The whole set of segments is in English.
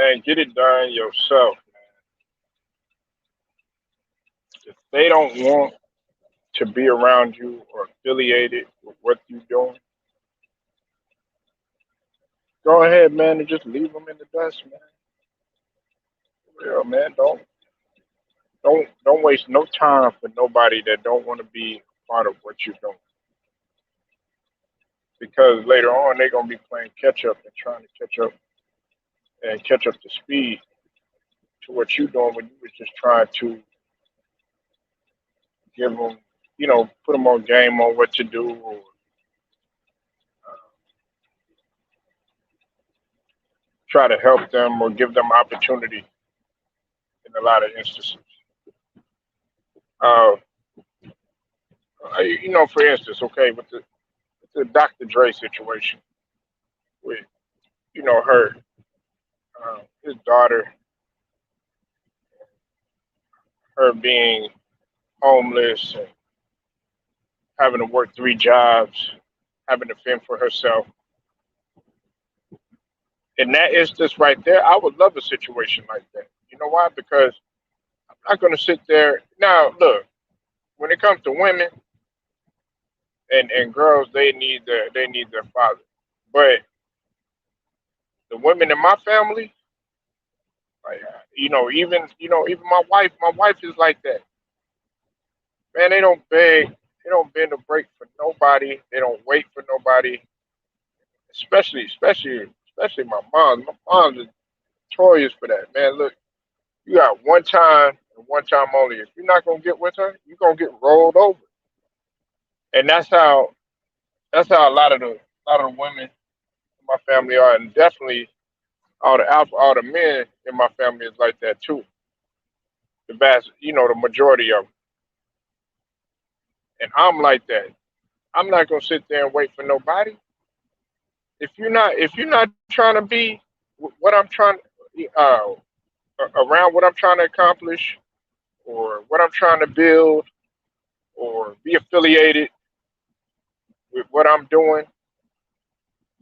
man, get it done yourself. If they don't want to be around you or affiliated with what you're doing, go ahead, man, and just leave them in the dust, man. For real, man. Don't waste no time for nobody that don't want to be part of what you're doing. Because later on they're gonna be playing catch up and trying to catch up to speed to what you're doing when you was just trying to give them, put them on game on what to do or try to help them or give them opportunity in a lot of instances. Uh, for instance, okay, with the Dr. Dre situation with, her, his daughter, her being homeless and having to work three jobs, having to fend for herself. In that instance right there, I would love a situation like that. You know why? Because I'm not going to sit there. Now, look, when it comes to women and girls, they need their father. But the women in my family, like, even my wife is like that. Man, they don't bend a break for nobody. They don't wait for nobody. Especially my mom. My mom's notorious for that. Man, look, you got one time and one time only. If you're not gonna get with her, you're gonna get rolled over. And that's how a lot of the women in my family are, and definitely all the men in my family is like that too. The majority of them. And I'm like that. I'm not gonna sit there and wait for nobody. If you're not trying to be what I'm trying uh around what I'm trying to accomplish or what I'm trying to build or be affiliated with what I'm doing,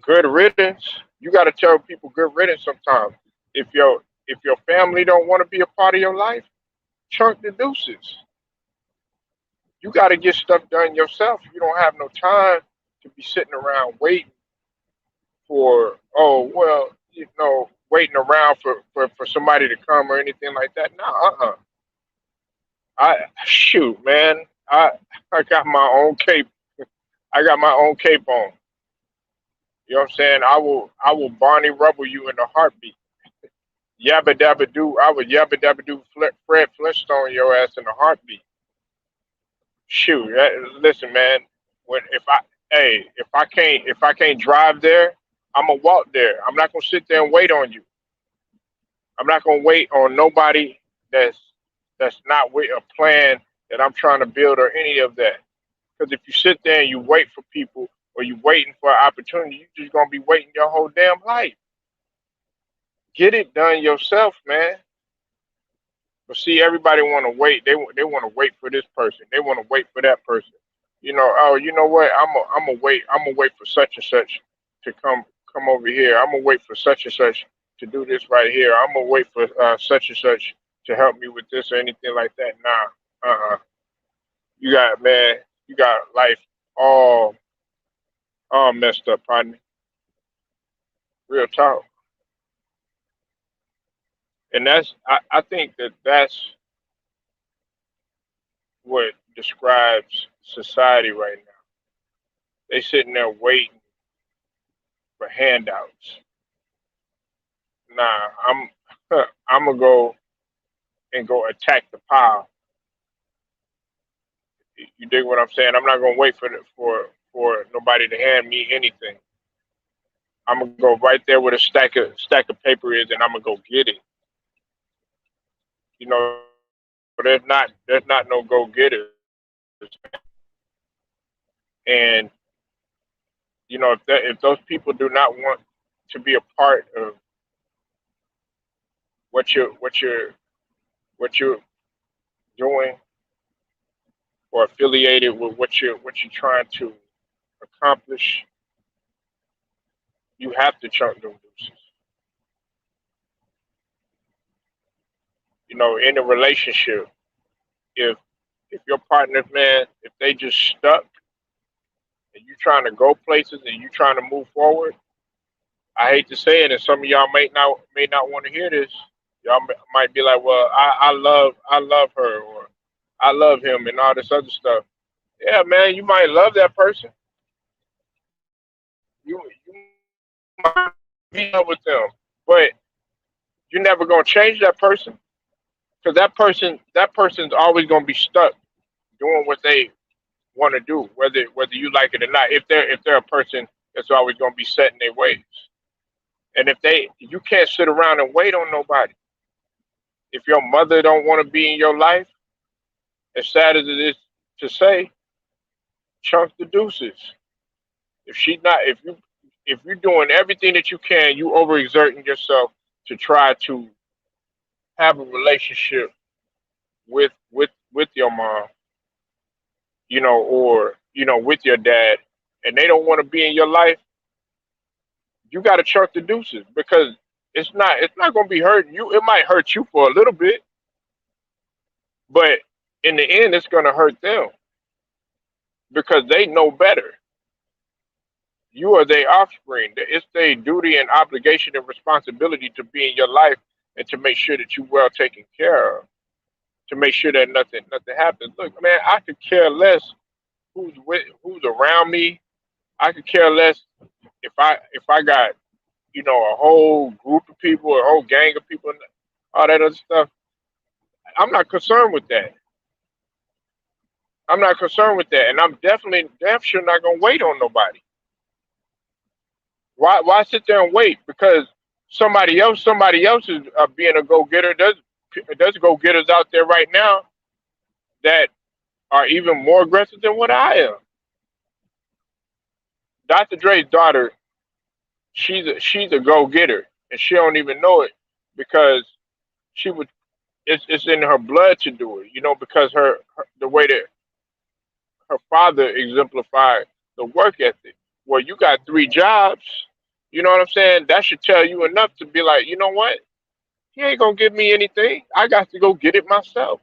good riddance. You got to tell people good riddance sometimes. If your family don't want to be a part of your life, chunk the deuces. You got to get stuff done yourself. You don't have no time to be sitting around waiting for, oh well, waiting around for somebody to come or anything like that. No, I shoot, man. I I got my own cape. I got my own cape on. You know what I'm saying? I will Barney rubble you in a heartbeat. Yabba dabba do. I would yabba dabba do Fred Flintstone your ass in a heartbeat. Shoot, listen, man. When if I hey if I can't drive there, I'm gonna walk there. I'm not gonna sit there and wait on you. I'm not gonna wait on nobody that's that's not with a plan that I'm trying to build or any of that. Because if you sit there and you wait for people or you waiting for an opportunity, you're just gonna be waiting your whole damn life. Get it done yourself, man. But see, everybody want to wait. They want to wait for this person. They want to wait for that person. Oh, you know what? I'm gonna wait. I'm gonna wait for such and such to come over here. I'm gonna wait for such and such to do this right here. I'm gonna wait for such and such to help me with this or anything like that. Nah, you got man, you got life all all messed up, partner. Real talk. And I think that's what describes society right now. They sitting there waiting for handouts. Nah, I'm gonna go and go attack the pile. You dig what I'm saying? I'm not gonna wait for nobody to hand me anything. I'm gonna go right there where the stack of paper is, and I'm gonna go get it. There's not no go getters, and if those people do not want to be a part of what you're doing or affiliated with what you're trying to accomplish, you have to chunk them deuces. in a relationship, if your partner, man, if they just stuck and you trying to go places and you trying to move forward, I hate to say it, and some of y'all may not want to hear this. Y'all might be like, "Well, I love her, or I love him," and all this other stuff. Yeah, man, you might love that person. You might be in love with them, but you're never gonna change that person because that person's always gonna be stuck doing what they want to do, whether you like it or not. If they're a person that's always gonna be set in their ways, and you can't sit around and wait on nobody. If your mother don't want to be in your life, as sad as it is to say, chunk the deuces. If she not, if you're doing everything that you can, you overexerting yourself to try to have a relationship with your mom, or with your dad, and they don't want to be in your life, you got to chunk the deuces because it's not going to be hurting you. It might hurt you for a little bit, but in the end, it's going to hurt them because they know better. You are their offspring. It's their duty and obligation and responsibility to be in your life and to make sure that you're well taken care of, to make sure that nothing happens. Look, man, I could care less who's around me. I could care less if I got a whole group of people, a whole gang of people, and all that other stuff. I'm not concerned with that. I'm not concerned with that, and I'm definitely damn sure not gonna wait on nobody. Why sit there and wait? Because somebody else is being a go getter. There's go getters out there right now that are even more aggressive than what I am. Dr. Dre's daughter, she's a go getter, and she don't even know it because she would. It's in her blood to do it, because the way that her father exemplified the work ethic. Well, you got three jobs. You know what I'm saying? That should tell you enough to be like, you know what? He ain't gonna give me anything. I got to go get it myself.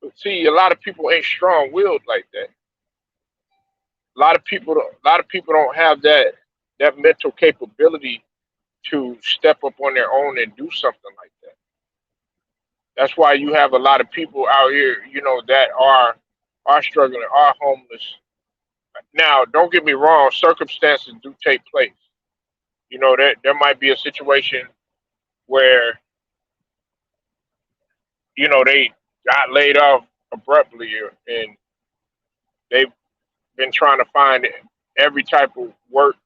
But see, a lot of people ain't strong willed like that. A lot of people don't have that mental capability to step up on their own and do something like that. That's why you have a lot of people out here, that are struggling, are homeless. Now, don't get me wrong, circumstances do take place. There might be a situation where, they got laid off abruptly, and they've been trying to find every type of work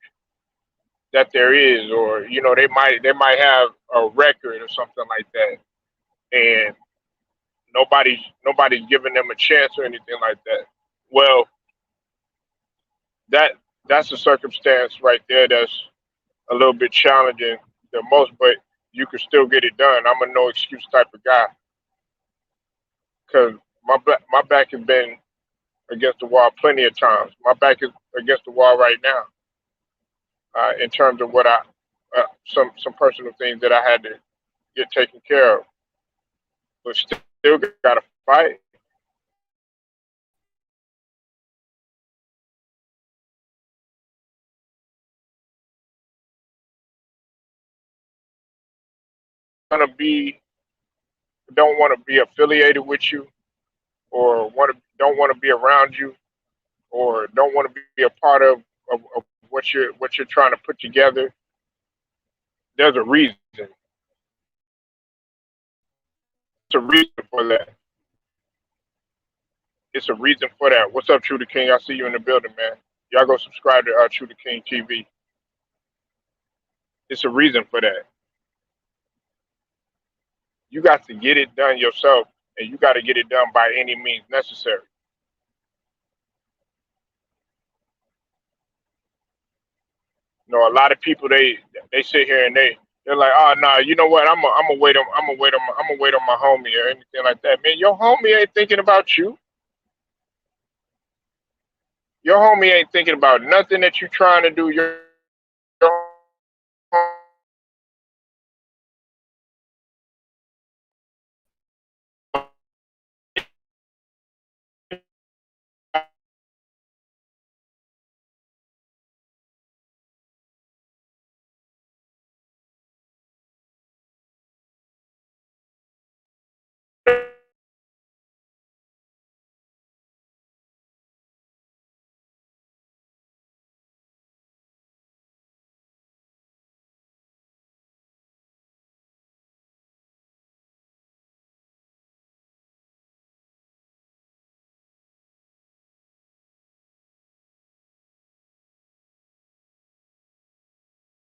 that there is, or they might have a record or something like that, and nobody's giving them a chance or anything like that. Well, that that's a circumstance right there that's a little bit challenging the most, but you can still get it done. I'm a no excuse type of guy because my back has been against the wall plenty of times. My back is against the wall right now, in terms of what some personal things that I had to get taken care of, but still got to fight. Gonna be Don't want to be affiliated with you, or don't want to be around you, or don't want to be a part of what you're trying to put together. There's a reason. It's a reason for that. It's a reason for that. What's up, True the King? I see you in the building, man. Y'all go subscribe to True the King TV. It's a reason for that. You got to get it done yourself, and you got to get it done by any means necessary. A lot of people they sit here and they're like, oh no, you know what? I'm gonna wait on my homie or anything like that. Man, your homie ain't thinking about you. Your homie ain't thinking about nothing that you trying to do. Your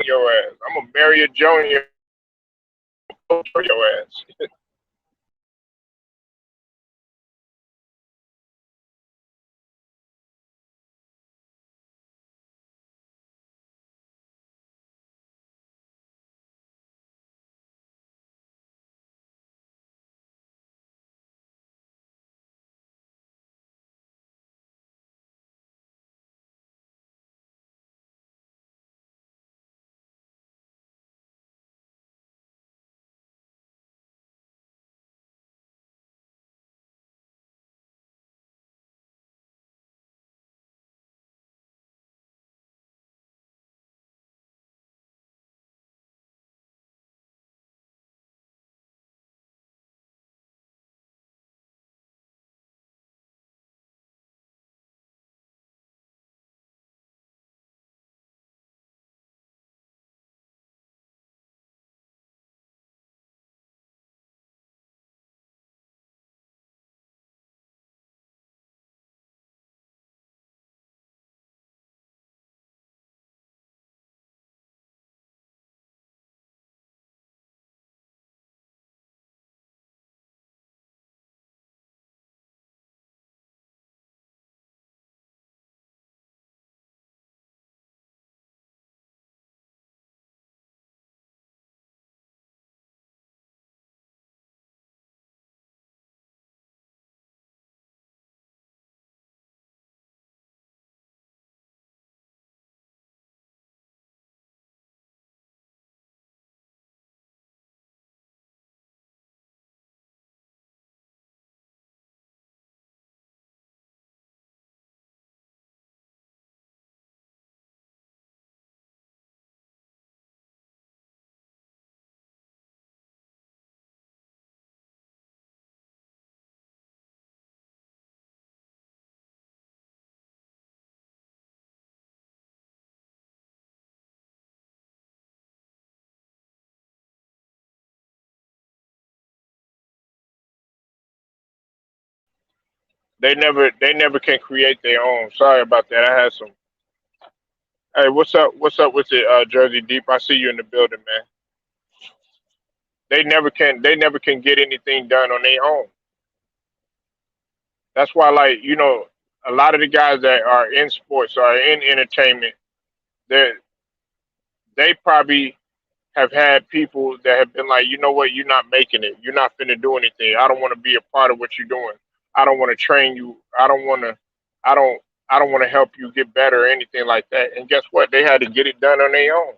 your ass. I'm gonna marry a Joan your ass. They never can create their own. Sorry about that. I had some. Hey, what's up? What's up with it, Jersey Deep? I see you in the building, man. They never can get anything done on their own. That's why, like, a lot of the guys that are in sports or in entertainment, they they probably have had people that have been like, you know what, you're not making it. You're not finna do anything. I don't want to be a part of what you're doing. I don't want to train you. I don't I don't want to help you get better or anything like that. And guess what? They had to get it done on their own.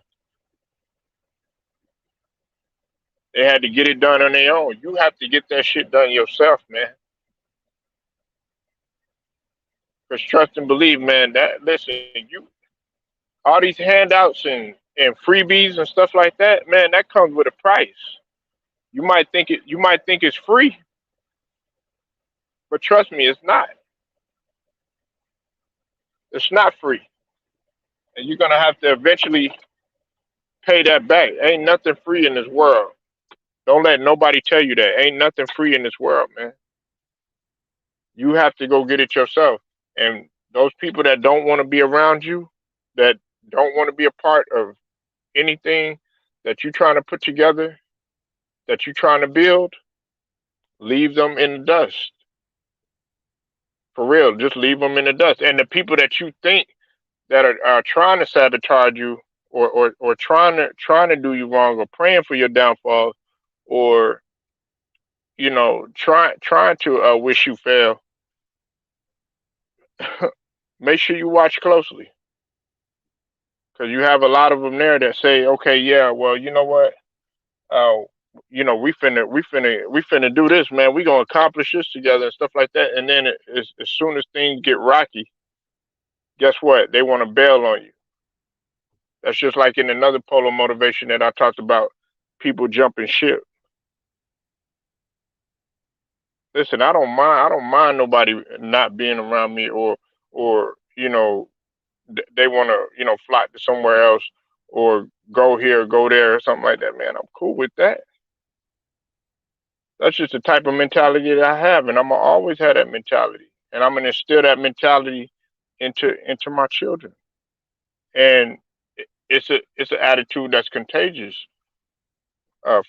They had to get it done on their own. You have to get that shit done yourself, man. Because trust and believe, man, that listen, you all these handouts and freebies and stuff like that, man, that comes with a price. You might think it's free, but trust me, it's not. It's not free. And you're gonna have to eventually pay that back. Ain't nothing free in this world. Don't let nobody tell you that. Ain't nothing free in this world, man. You have to go get it yourself. And those people that don't want to be around you, that don't want to be a part of anything that you're trying to put together, that you're trying to build, leave them in the dust. For real, just leave them in the dust. And the people that you think that are trying to sabotage you, or trying to do you wrong, or praying for your downfall, or trying to wish you fail, make sure you watch closely, because you have a lot of them there that say, okay, yeah, well, you know what, uh, we finna do this, man. We gonna accomplish this together and stuff like that. And then as soon as things get rocky, guess what? They want to bail on you. That's just like in another polo motivation that I talked about, people jumping ship. Listen, I don't mind nobody not being around me, or they want to flock to somewhere else, or go here, go there, or something like that. Man, I'm cool with that. That's just the type of mentality that I have, and I'm gonna always have that mentality, and I'm gonna instill that mentality into my children. And it's an attitude that's contagious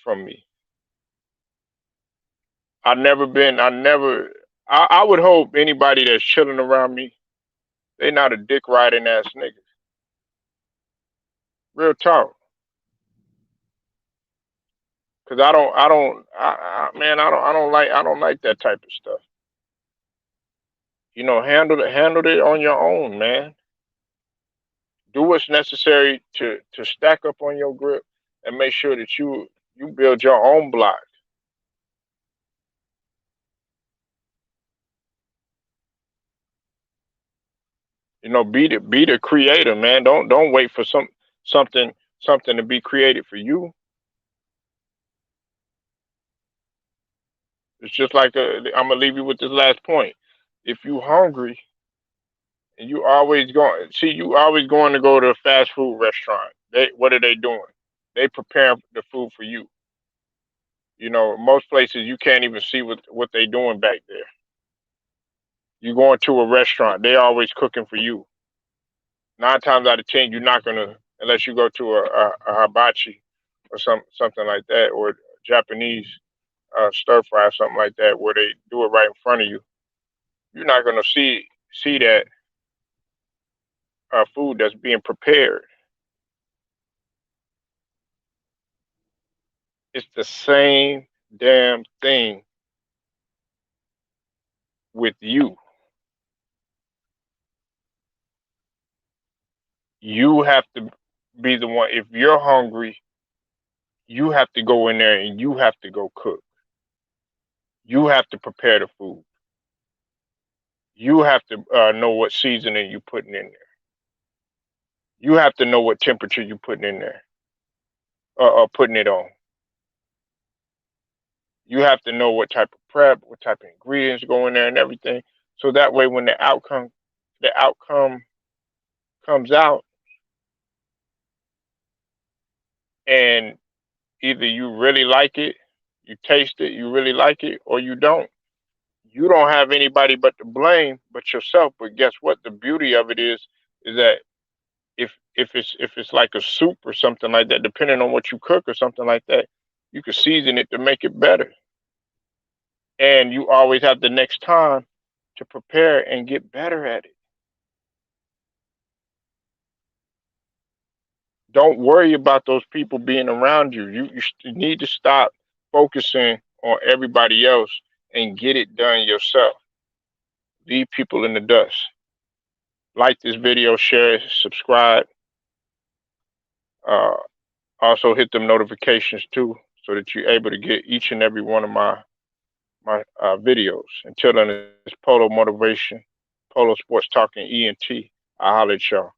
from me. I would hope anybody that's chilling around me, they not a dick riding ass nigga. Real talk. Cause I don't like that type of stuff. Handle it on your own, man. Do what's necessary to stack up on your grip and make sure that you build your own block. Be the creator, man. Don't wait for something something to be created for you. It's just like I'm gonna leave you with this last point. If you hungry and you always going to go to a fast food restaurant. What are they doing? They prepare the food for you. Most places you can't even see what they doing back there. You going to a restaurant, they always cooking for you. 9 times out of 10, you're not gonna unless you go to a hibachi or something like that, or Japanese stir fry or something like that, where they do it right in front of you. You're not gonna see that food that's being prepared. It's the same damn thing with you. You have to be the one. If you're hungry, you have to go in there and you have to go cook. You have to prepare the food. You have to know what seasoning you're putting in there. You have to know what temperature you're putting in there or putting it on. You have to know what type of prep, what type of ingredients go in there and everything. So that way when the outcome comes out and either you really like it, you taste it, you really like it, or you don't. You don't have anybody but to blame but yourself. But guess what? The beauty of it is that if it's like a soup or something like that, depending on what you cook or something like that, you can season it to make it better. And you always have the next time to prepare and get better at it. Don't worry about those people being around you. You need to stop focusing on everybody else and get it done yourself. Leave people in the dust. Like this video, share it, subscribe. Uh, Also hit them notifications too, so that you're able to get each and every one of my videos. Until then, it's Polo Motivation, Polo Sports Talking ENT. I'll holler at y'all.